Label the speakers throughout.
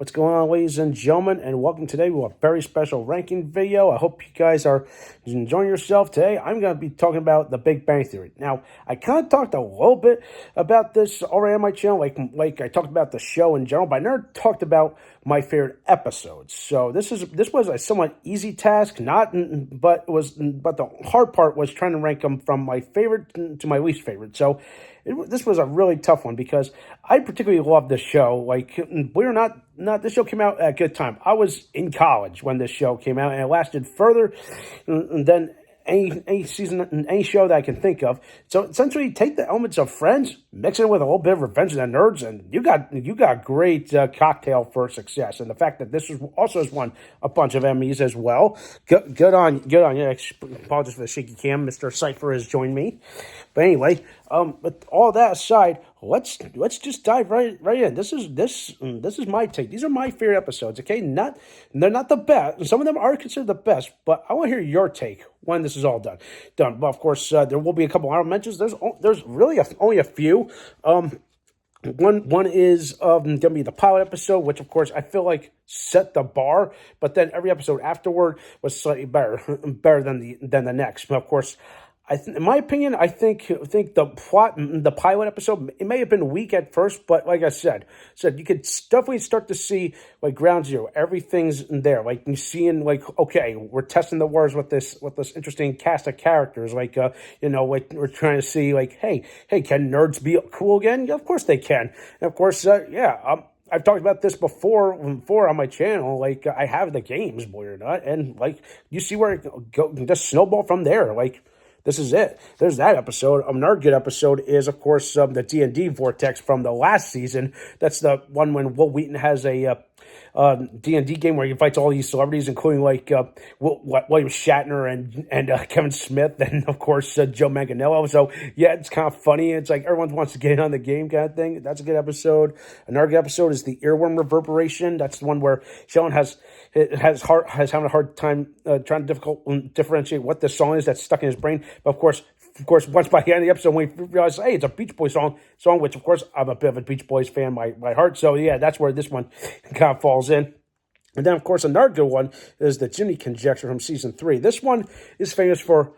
Speaker 1: What's going on, ladies and gentlemen, and welcome today to a very special ranking video. I hope you guys are enjoying yourself. Today, I'm going to be talking about The Big Bang Theory. Now, I kind of talked a little bit about this already on my channel, like I talked about the show in general, but I never talked about my favorite episodes. So this was a somewhat easy task, but the hard part was trying to rank them from my favorite to my least favorite. So this was a really tough one because I particularly love this show. Like, this show came out at a good time. I was in college when this show came out, and it lasted further than any season, any show that I can think of. So essentially, take the elements of Friends, mix it with a little bit of Revenge of the Nerds, and you got a great cocktail for success. And the fact that this has won a bunch of Emmys as well. Good on you. I apologize for the shaky cam. Mr. Cypher has joined me. But anyway, with all that aside, let's just dive right in. This is my take. These are my favorite episodes. Okay, they're not the best. Some of them are considered the best, but I want to hear your take when this is all done. But of course, there will be a couple honorable mentions. There's really only a few. One is going to be the pilot episode, which of course I feel like set the bar, but then every episode afterward was slightly better than the next. But of course, in my opinion, I think the pilot episode, it may have been weak at first, but like I said you could definitely start to see like ground zero. Everything's there. Like you seeing like, okay, we're testing the waters with this interesting cast of characters. Like like we're trying to see like, hey, can nerds be cool again? Yeah, of course they can. And of course, I've talked about this before on my channel. Like I have the games, believe it or not, and like you see where it just snowball from there. Like, this is it. There's that episode. Another good episode is, of course, the D&D Vortex from the last season. That's the one when Will Wheaton has a D&D game where he invites all these celebrities, including like William Shatner and Kevin Smith, and of course Joe Manganiello. So yeah, it's kind of funny. It's like everyone wants to get in on the game kind of thing. That's a good episode. Another good episode is the Earworm Reverberation. That's the one where Sheldon has having a hard time trying to differentiate what the song is that's stuck in his brain. But of course, once by the end of the episode, we realize, hey, it's a Beach Boys song, which, of course, I'm a bit of a Beach Boys fan by heart. So, yeah, that's where this one kind of falls in. And then, of course, another good one is the Ginny Conjecture from Season 3. This one is famous for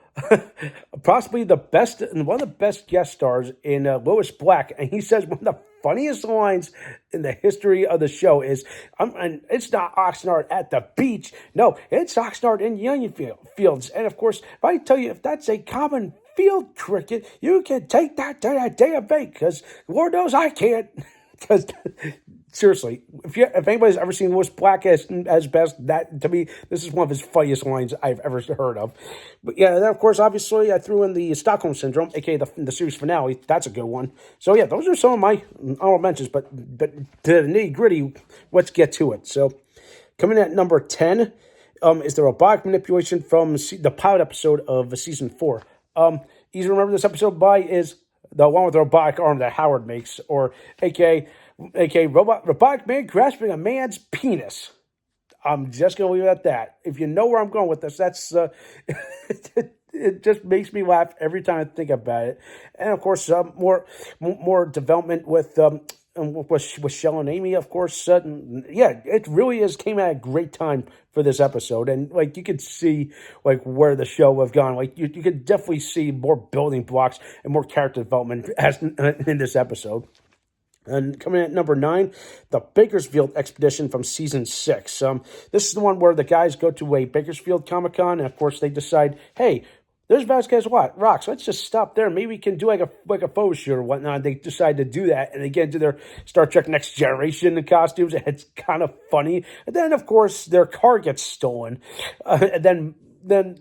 Speaker 1: possibly one of the best guest stars in Lois Black. And he says one of the funniest lines in the history of the show is, and it's not Oxnard at the beach. No, it's Oxnard in Union Fields. And, of course, if I tell you if that's a common field cricket, you can take that to that day of bait, because Lord knows I can't. Because seriously, if anybody's ever seen Lois Black as best, that to me, this is one of his funniest lines I've ever heard of. But yeah, then of course, obviously, I threw in the Stockholm Syndrome, aka the series finale. That's a good one. So yeah, those are some of my honorable mentions. But to the nitty gritty, let's get to it. So coming at number 10 is the robotic manipulation from the pilot episode of season 4. Easy to remember this episode by is the one with the robotic arm that Howard makes, or aka robotic man grasping a man's penis. I'm just going to leave it at that. If you know where I'm going with this, that's it just makes me laugh every time I think about it. And of course, more development with Shell and Amy, of course. It really came at a great time for this episode, and like you could see like where the show have gone. Like you could definitely see more building blocks and more character development as in this episode. And coming in at number 9, the Bakersfield Expedition from Season 6. This is the one where the guys go to a Bakersfield Comic-Con, and of course they decide, hey, there's Vasquez Rocks. Let's just stop there. Maybe we can do like a photo shoot or whatnot. They decide to do that, and they get into their Star Trek Next Generation costumes. And it's kind of funny. And then, of course, their car gets stolen. And then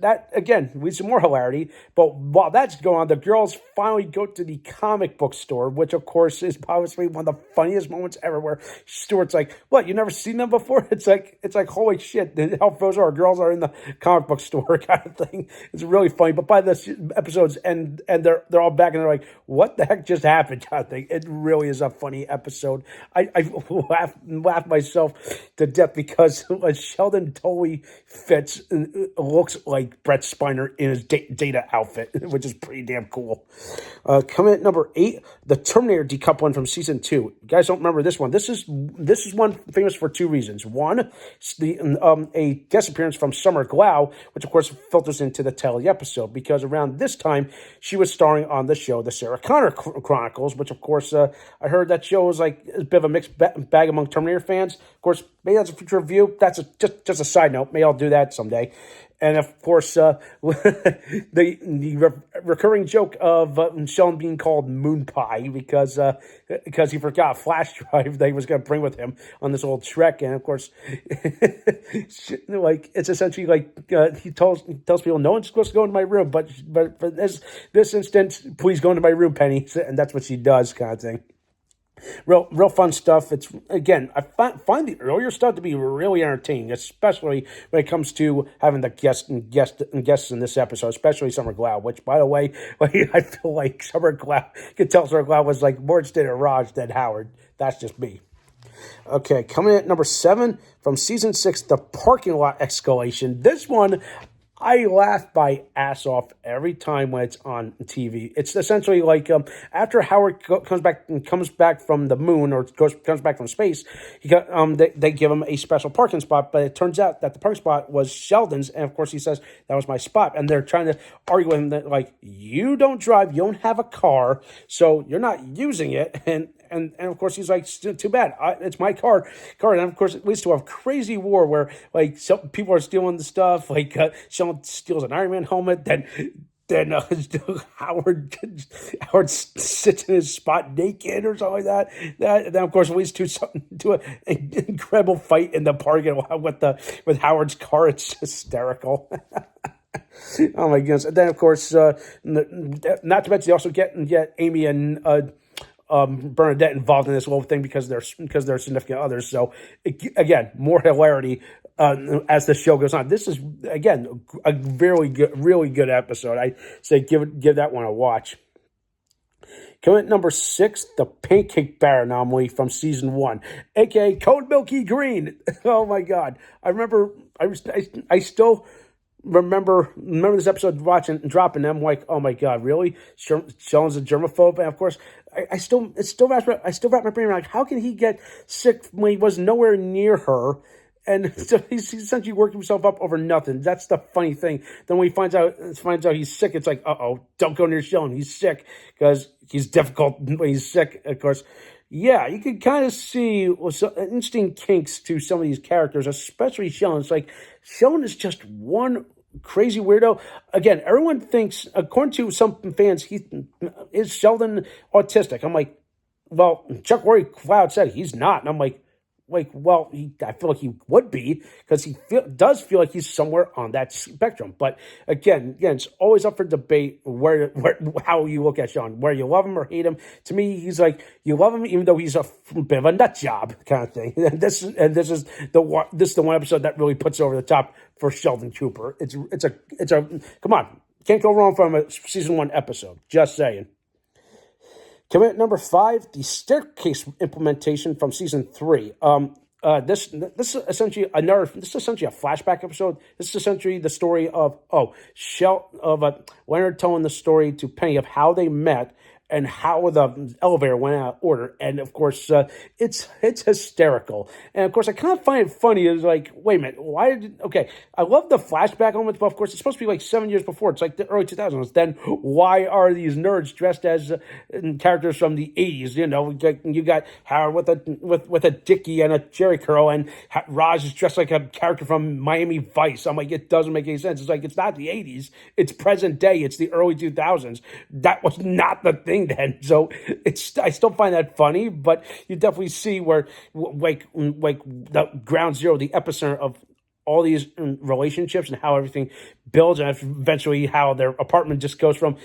Speaker 1: that, again, leads to more hilarity. But while that's going on, the girls finally go to the comic book store, which, of course, is obviously one of the funniest moments ever, where Stuart's like, what, you never seen them before? It's like holy shit, how frozen our girls are in the comic book store kind of thing. It's really funny. But by this episode's end, and they're all back, and they're like, what the heck just happened kind of thing. It really is a funny episode. I laughed myself to death because Sheldon totally fits and looks looks like Brett Spiner in his Data outfit, which is pretty damn cool. Coming at number 8, the Terminator decoupling from season 2. You guys don't remember this one. This is one famous for 2 reasons. One, a guest appearance from Summer Glau, which of course filters into the Telly episode, because around this time she was starring on the show The Sarah Connor Chronicles, which of course I heard that show was like a bit of a mixed bag among Terminator fans. Of course, maybe that's a future review. That's just a side note. Maybe I'll do that someday. And of course, the recurring joke of Sheldon being called Moon Pie because he forgot a flash drive that he was going to bring with him on this old Trek, and of course, like it's essentially like he tells people no one's supposed to go into my room, but for this instance, please go into my room, Penny, and that's what she does, kind of thing. Real fun stuff. It's again, I find the earlier stuff to be really entertaining, especially when it comes to having the guests in this episode, especially Summer Glau. Which, by the way, I feel like Summer Glau, you could tell Summer Glau was like more interested in Raj than Howard. That's just me. Okay, coming at number 7 from season 6, the parking lot escalation. This one, I laugh my ass off every time when it's on TV. It's essentially like after Howard comes back from the moon, or comes back from space, they give him a special parking spot, but it turns out that the parking spot was Sheldon's, and of course he says that was my spot, and they're trying to argue with him that like, you don't drive, you don't have a car, so you're not using it, and of course he's like, too bad, it's my car, and of course it leads to a crazy war where like some people are stealing the stuff, like Sheldon steals an Iron Man helmet, then Howard sits in his spot naked or something like that. Then of course it leads to an incredible fight in the parking lot with Howard's car. It's hysterical. Oh my goodness! And then of course, not to mention they also get Amy and Bernadette involved in this whole thing because they're significant others. So again, more hilarity as the show goes on. This is again a really good episode. I say give that one a watch. Coming at number 6, the pancake bar anomaly from season 1, aka Code Milky Green. Oh my God! I remember. I still remember this episode watching and dropping them, like, oh my God, really? Sheldon's a germaphobe, and of course, I still wrap my brain around, like, how can he get sick when he was nowhere near her? And so he's essentially working himself up over nothing. That's the funny thing. Then when he finds out he's sick, it's like, don't go near Sheldon. He's sick because he's difficult when he's sick, of course. Yeah, you can kind of see some interesting kinks to some of these characters, especially Sheldon. It's like Sheldon is just one crazy weirdo. Again, everyone thinks, according to some fans, is Sheldon autistic. I'm like, well, Chuck Rory Cloud said he's not, and I'm like, well, I feel like he would be because he does feel like he's somewhere on that spectrum. But again, it's always up for debate how you look at Sean, where you love him or hate him. To me, he's like, you love him even though he's a bit of a nut job kind of thing. And this is the one episode that really puts it over the top for Sheldon Cooper. It's a come on, can't go wrong from a season 1 episode. Just saying. Coming at number 5, the staircase implementation from season 3. This is essentially a flashback episode. This is essentially the story of Leonard telling the story to Penny of how they met and how the elevator went out of order. And of course, it's hysterical. And of course, I kind of find it funny. It's like, wait a minute, I love the flashback moments, but of course, it's supposed to be like 7 years before. It's like the early 2000s. Then why are these nerds dressed as characters from the 80s? You know, you got Howard with a dickie and a jerry curl, and Raj is dressed like a character from Miami Vice. I'm like, it doesn't make any sense. It's like, it's not the 80s. It's present day. It's the early 2000s. That was not the thing then. So I still find that funny, but you definitely see where like the ground zero, the epicenter of all these relationships and how everything builds, and eventually how their apartment just goes from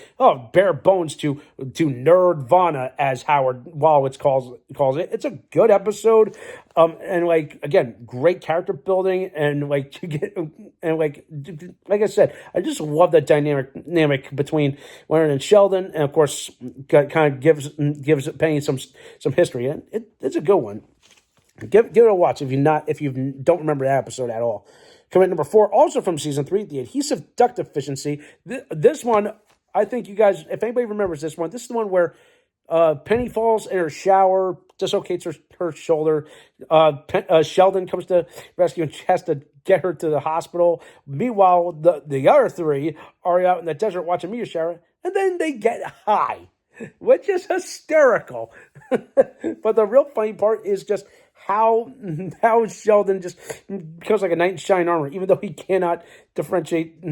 Speaker 1: bare bones to nerdvana, as Howard Wolowitz calls it. It's a good episode, and like again, great character building, and like like I said, I just love that dynamic between Leonard and Sheldon, and of course, kind of gives Penny some history, and it's a good one. Give it a watch if you don't remember that episode at all. Coming at number 4, also from season 3, the adhesive duct deficiency. This one, I think you guys, if anybody remembers this is the one where Penny falls in her shower, dislocates her shoulder. Sheldon comes to rescue and has to get her to the hospital. Meanwhile, the other 3 are out in the desert watching meteor shower, and then they get high, which is hysterical. But the real funny part is just how Sheldon just becomes like a knight in shining armor, even though he cannot differentiate,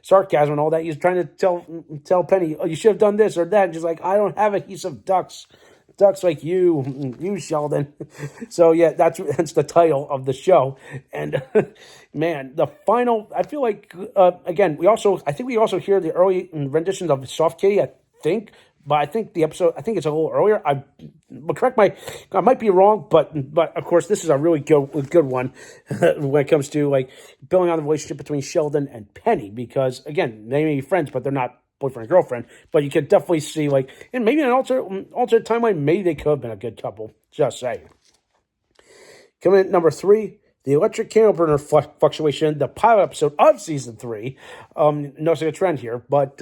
Speaker 1: sarcasm and all that. He's trying to tell Penny, "Oh, you should have done this or that." And she's like, "I don't have adhesive ducts like you, Sheldon." So yeah, that's the title of the show. And man, the final. I feel like again, I think we also hear the early renditions of Soft Kitty. I think. But I think the episode, I think it's a little earlier. I might be wrong, but of course this is a really good one when it comes to like building on the relationship between Sheldon and Penny, because again, they may be friends, but they're not boyfriend and girlfriend. But you could definitely see like, and maybe in an alternate timeline, maybe they could have been a good couple. Just saying. Coming in at number 3. The electric candle burner fluctuation, the pilot episode of season 3. Noticing a trend here, but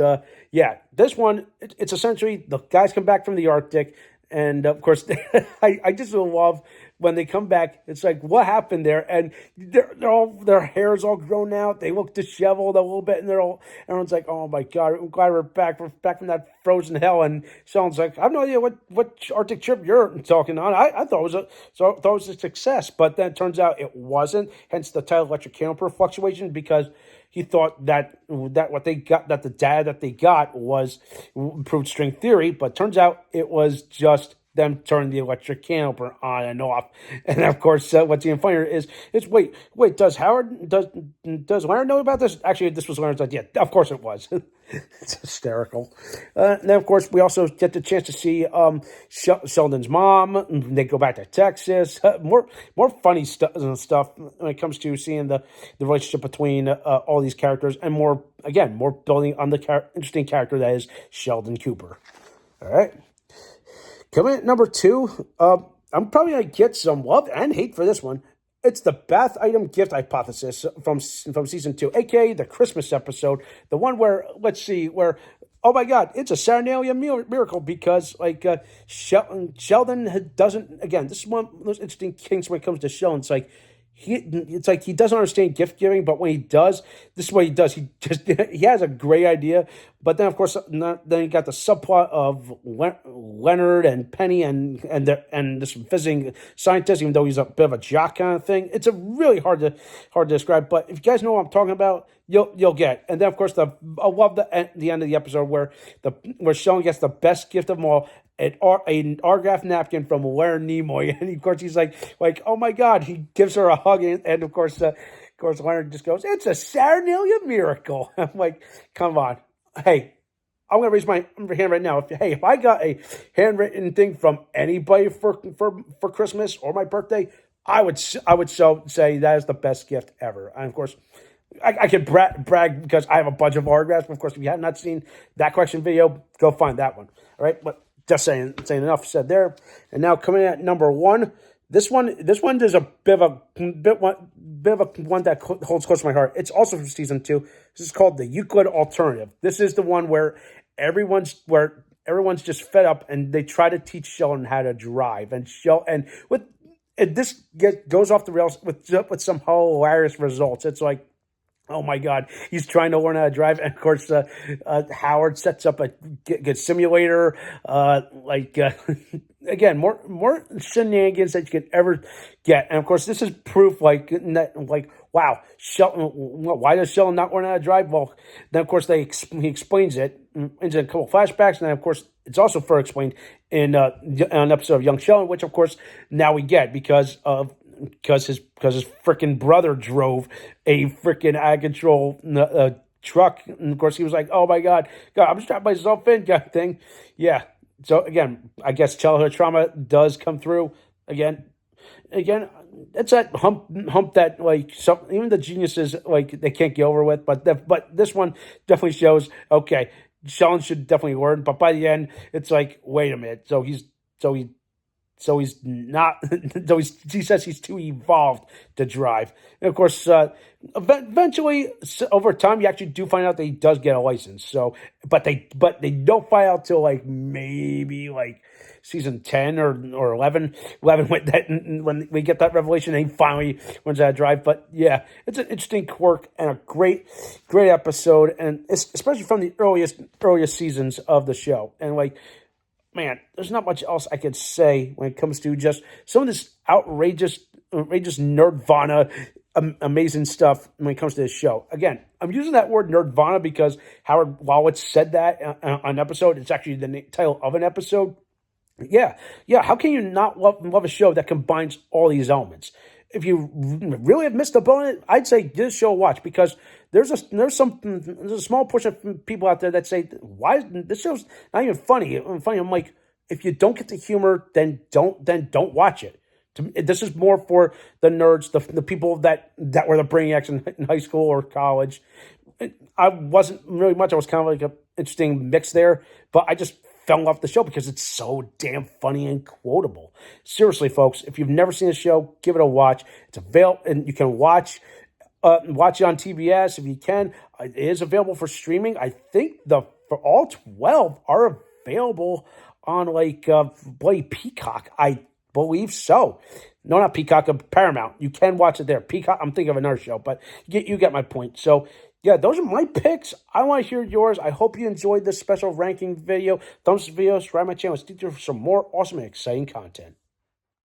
Speaker 1: yeah, this one, it's essentially the guys come back from the Arctic, and of course, I just love when they come back. It's like, what happened there? And their hair's all grown out. They look disheveled a little bit, and everyone's like, "Oh my god, I'm glad we're back. We're back from that frozen hell." And Sean's like, "I have no idea what Arctic trip you're talking on. I thought it was a success, but then it turns out it wasn't. Hence the title Electric Candle Fluctuation, because he thought that what they got, that the data that they got was improved string theory, but turns out it was just them turning the electric candle on and off. And of course, what's even funnier is wait, does Leonard know about this? Actually, this was Leonard's idea. Of course it was. It's hysterical. And then, of course, we also get the chance to see Sheldon's mom. They go back to Texas. More funny stuff when it comes to seeing the relationship between all these characters, and more building on the interesting character that is Sheldon Cooper. All right. Coming at number 2, I'm probably going to get some love and hate for this one. It's the bath item gift hypothesis from season 2, aka the Christmas episode, the one where, oh my God, it's a Saturnalia miracle, because Sheldon doesn't. Again, this is one of those interesting kinks when it comes to Sheldon. It's like he doesn't understand gift giving, but when he does, this is what he does. He has a great idea, but then of course, then you got the subplot of Leonard and Penny and this visiting scientist, even though he's a bit of a jock kind of thing. It's a really hard to describe. But if you guys know what I'm talking about, you'll get. And then of course, I love the end of the episode where Sheldon gets the best gift of them all. An autographed napkin from Leonard Nimoy, and of course he's like, oh my God, he gives her a hug, and of course Leonard just goes, "It's a Saturnalia miracle." I'm like, come on, hey, I'm gonna raise my hand right now. If I got a handwritten thing from anybody for Christmas or my birthday, I would so say that is the best gift ever. And of course, I could brag because I have a bunch of autographs. But of course, if you have not seen that collection video, go find that one. All right, but just saying enough said there. And now coming at number 1, this one is a bit of a one that holds close to my heart. It's also from season 2. This is called the Euclid Alternative. This is the one where everyone's just fed up, and they try to teach Sheldon how to drive, and this goes off the rails with some hilarious results. It's like, oh my God, he's trying to learn how to drive. And of course, Howard sets up a good simulator. Again, more shenanigans that you could ever get. And of course, this is proof wow, Sheldon, why does Sheldon not learn how to drive? Well, then of course, he explains it in a couple flashbacks. And then of course, it's also further explained in an episode of Young Sheldon, which of course now we get because his freaking brother drove a freaking out of control truck, and of course he was like, "Oh my God, I'm just trapping myself in," kind of thing. Yeah. So again, I guess childhood trauma does come through. Again, it's that hump that even the geniuses they can't get over with. But this one definitely shows, okay, Sheldon should definitely learn. But by the end, it's like, wait a minute. So so he's not. He says he's too evolved to drive. And of course, eventually, over time, you actually do find out that he does get a license. So, but they don't find out till like maybe like season 10 or 11 when we get that revelation and he finally learns how to drive. But yeah, it's an interesting quirk and a great episode, and especially from the earliest seasons of the show. And like, man, there's not much else I could say when it comes to just some of this outrageous nerdvana, amazing stuff when it comes to this show. Again, I'm using that word nerdvana because Howard Wallach said that on an episode. It's actually the title of an episode. Yeah. How can you not love a show that combines all these elements? If you really have missed the boat, I'd say give this show a watch, because there's a small portion of people out there that say, why this show's not even funny. I'm like, if you don't get the humor, then don't watch it. This is more for the nerds, the people that were the brainiacs in high school or college. I wasn't really much. I was kind of like an interesting mix there, but I just fell off the show because it's so damn funny and quotable. Seriously, folks, if you've never seen the show, give it a watch. It's available, and you can watch it on TBS if you can. It is available for streaming. I think for all 12 are available on like bloody Peacock. I believe so. No, not Peacock, Paramount. You can watch it there. Peacock, I'm thinking of another show, but you get my point. So, yeah, those are my picks. I want to hear yours. I hope you enjoyed this special ranking video. Thumbs up the video, subscribe to my channel. Stay tuned for some more awesome and exciting content.